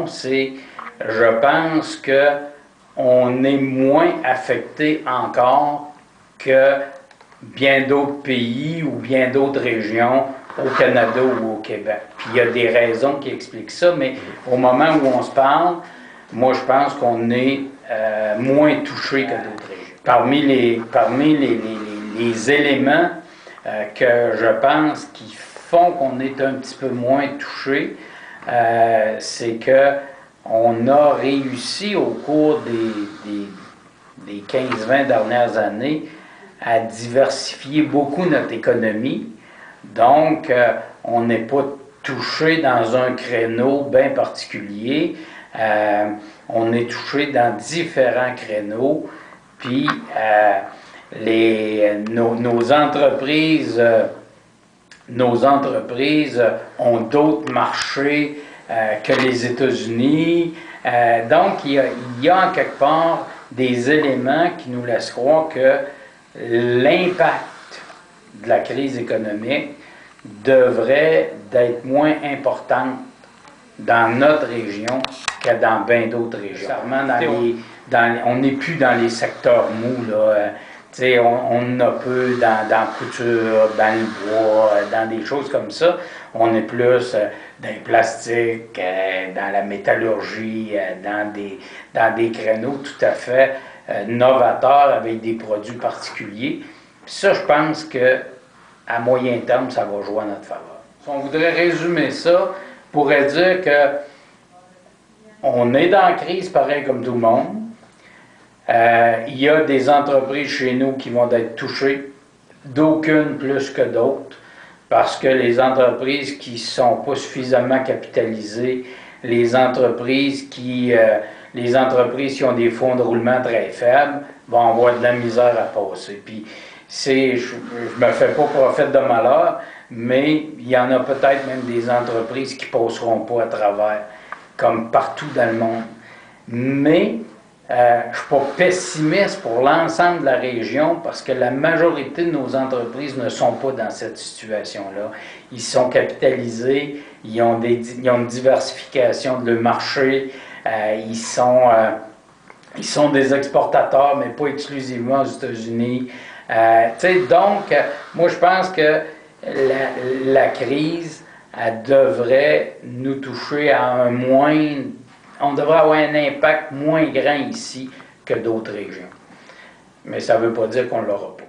c'est, je pense que on est moins affecté encore que bien d'autres pays ou bien d'autres régions au Canada ou au Québec. Puis il y a des raisons qui expliquent ça, mais au moment où on se parle, moi je pense qu'on est moins touché que d'autres régions. Parmi les éléments que je pense qui font qu'on est un petit peu moins touché, c'est que on a réussi au cours des 15-20 dernières années à diversifier beaucoup notre économie. Donc, on n'est pas touché dans un créneau bien particulier. On est touché dans différents créneaux. Puis, nos entreprises ont d'autres marchés que les États-Unis. Donc, il y a en quelque part des éléments qui nous laissent croire que l'impact de la crise économique devrait être moins important dans notre région que dans bien d'autres régions. On n'est plus dans les secteurs mous, là. On a peu dans la couture, dans le bois, dans des choses comme ça. On est plus dans le plastique, dans la métallurgie, dans des créneaux tout à fait novateurs avec des produits particuliers. Puis ça, je pense qu'à moyen terme, ça va jouer à notre faveur. Si on voudrait résumer ça, on pourrait dire que on est dans la crise pareil comme tout le monde. Il y a des entreprises chez nous qui vont être touchées, d'aucunes plus que d'autres, parce que les entreprises qui ne sont pas suffisamment capitalisées, les entreprises qui ont des fonds de roulement très faibles, vont avoir de la misère à passer. Puis, je ne me fais pas prophète de malheur, mais il y en a peut-être même des entreprises qui ne passeront pas à travers, comme partout dans le monde. Mais je ne suis pas pessimiste pour l'ensemble de la région parce que la majorité de nos entreprises ne sont pas dans cette situation-là. Ils sont capitalisés, ils ont une diversification de leur marché, ils sont des exportateurs, mais pas exclusivement aux États-Unis. Donc, moi, je pense que la crise, elle devrait nous toucher à on devrait avoir un impact moins grand ici que d'autres régions. Mais ça ne veut pas dire qu'on ne l'aura pas.